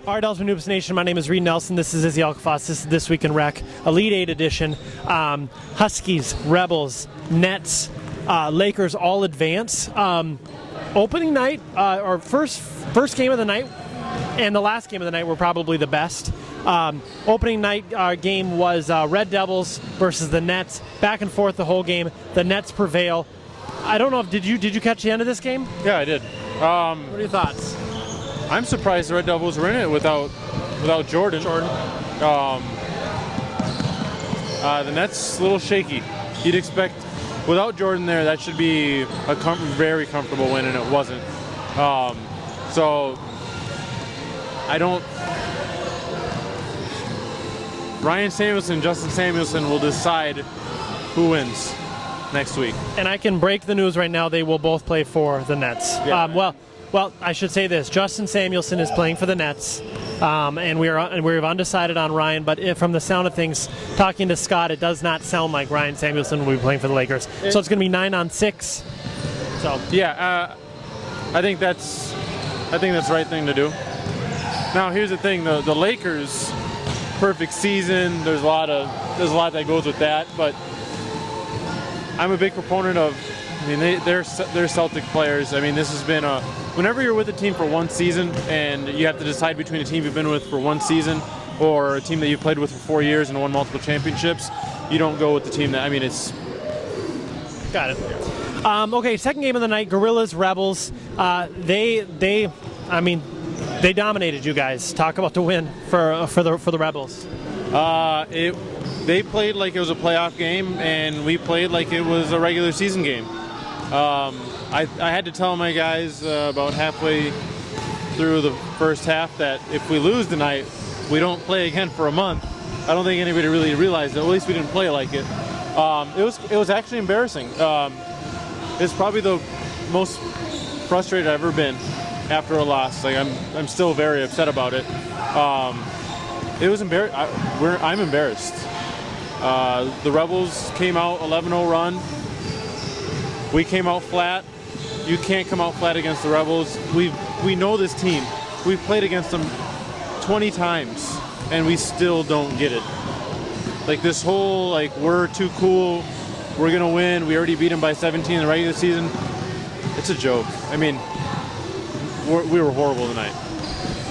Ardell's from Noops Nation. My name is Reid Nelson. This is Izzy Alkafas. This is This Week in Rec, Elite 8 edition. Huskies, Rebels, Nets, Lakers all advance. Opening night, or first game of the night, and the last game of the night were probably the best. Opening night game was Red Devils versus the Nets. Back and forth the whole game. The Nets prevail. I don't know if did you catch the end of this game? Yeah, I did. What are your thoughts? I'm surprised the Red Devils were in it without Jordan. The Nets a little shaky. You'd expect without Jordan there that should be a very comfortable win, and it wasn't. So I don't. Ryan Samuelson and Justin Samuelson will decide who wins next week. And I can break the news right now. They will both play for the Nets. Yeah. Well, I should say this. Justin Samuelson is playing for the Nets, and we're undecided on Ryan. But from the sound of things, talking to Scott, it does not sound like Ryan Samuelson will be playing for the Lakers. So it's going to be 9-on-6. So yeah, I think that's the right thing to do. Now here's the thing: the Lakers, perfect season. There's a lot that goes with that, but I'm a big proponent of. I mean, they're Celtic players. I mean, this has been whenever you're with a team for one season and you have to decide between a team you've been with for one season or a team that you've played with for 4 years and won multiple championships, you don't go with the team that. I mean, it's. Got it. Okay, second game of the night, Gorillas Rebels. They dominated you guys. Talk about the win for the Rebels. They played like it was a playoff game, and we played like it was a regular season game. I had to tell my guys about halfway through the first half that if we lose tonight, we don't play again for a month. I don't think anybody really realized it. At least we didn't play like it. It was actually embarrassing. It's probably the most frustrated I've ever been after a loss. Like I'm still very upset about it. It was embarrassing. I'm embarrassed. The Rebels came out 11-0 run. We came out flat. You can't come out flat against the Rebels. We know this team. We've played against them 20 times, and we still don't get it. Like this whole we're too cool, we're gonna win. We already beat them by 17 in the regular season. It's a joke. I mean, we were horrible tonight.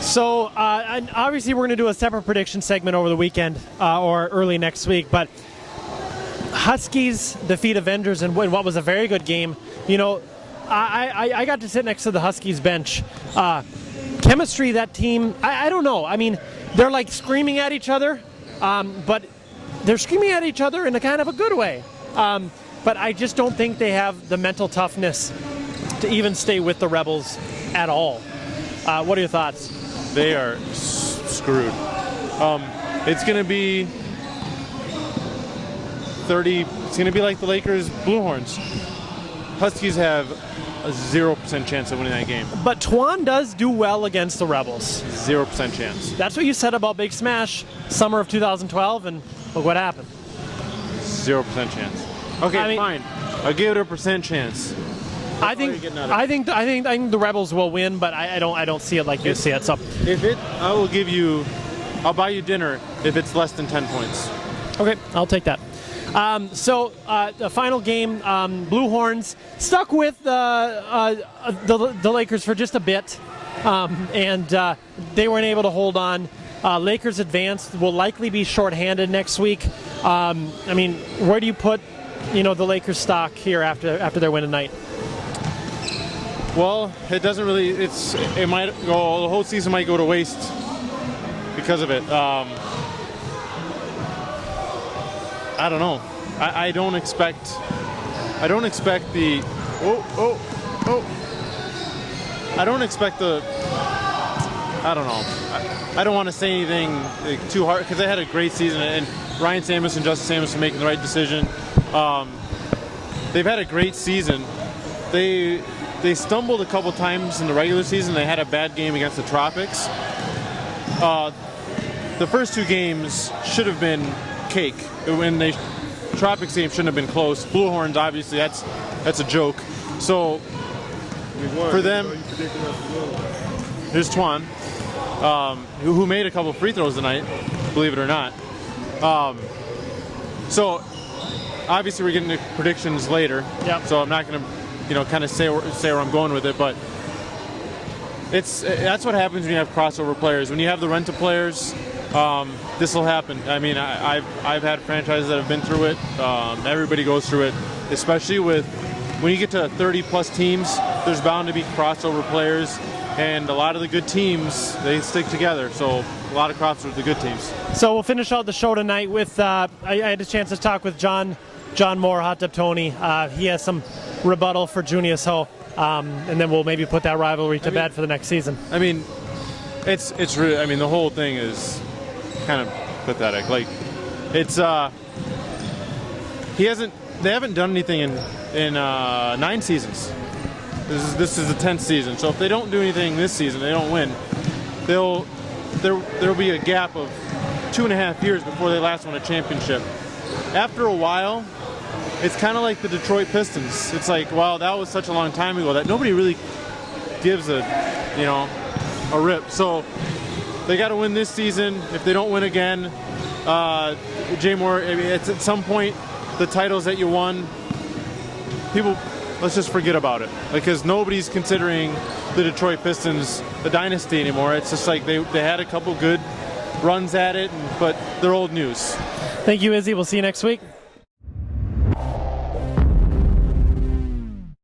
So, and obviously we're going to do a separate prediction segment over the weekend or early next week, but Huskies defeat Avengers in what was a very good game. You know, I got to sit next to the Huskies bench. Chemistry, that team, I don't know. I mean, they're like screaming at each other, but they're screaming at each other in a kind of a good way. But I just don't think they have the mental toughness to even stay with the Rebels at all. What are your thoughts? They are screwed. It's going to be 30. It's going to be like the Lakers Blue Horns. Huskies have a 0% chance of winning that game. But Twan does do well against the Rebels. 0% chance. That's what you said about Big Smash summer of 2012, and look what happened. 0% chance. Okay, fine. I'll give it a percent chance. I think the Rebels will win, but I don't see it like you see it. So I'll buy you dinner if it's less than 10 points. Okay, I'll take that. So the final game, Blue Horns stuck with the Lakers for just a bit, and they weren't able to hold on. Lakers advanced, will likely be shorthanded next week. I mean, where do you put, the Lakers stock here after their win tonight? Well, it doesn't really. It might go. The whole season might go to waste because of it. I don't know. I don't expect the. I don't expect the. I don't know. I don't want to say anything too hard because they had a great season, and Ryan Samuelson, Justin Samuelson making the right decision. They've had a great season. They stumbled a couple times in the regular season. They had a bad game against the Tropics. The first two games should have been cake. When the Tropics game shouldn't have been close. Blue Horns, obviously, that's a joke. So for them, here's Twan. who made a couple free throws tonight, believe it or not. So obviously we're getting to predictions later. Yep. So I'm not going to, kind of say where I'm going with it, but that's what happens when you have crossover players. When you have the rental players, this will happen. I mean, I've had franchises that have been through it. Everybody goes through it, especially when you get to 30-plus teams. There's bound to be crossover players, and a lot of the good teams, they stick together. So a lot of crossover with the good teams. So we'll finish out the show tonight with I had a chance to talk with John Moore, Hot Tub Tony. He has some rebuttal for Junius Ho, and then we'll maybe put that rivalry to bed for the next season. I mean, it's really. I mean, the whole thing is kind of pathetic. Like, it's They haven't done anything in 9 seasons. This is the 10th season. So if they don't do anything this season, they don't win. There'll be a gap of 2.5 years before they last won a championship. After a while, it's kind of like the Detroit Pistons. It's like, wow, that was such a long time ago that nobody really gives a rip. So they got to win this season. If they don't win again, Jay Moore, it's at some point the titles that you won, let's just forget about it, because nobody's considering the Detroit Pistons the dynasty anymore. It's just like they had a couple good runs at it, but they're old news. Thank you, Izzy. We'll see you next week.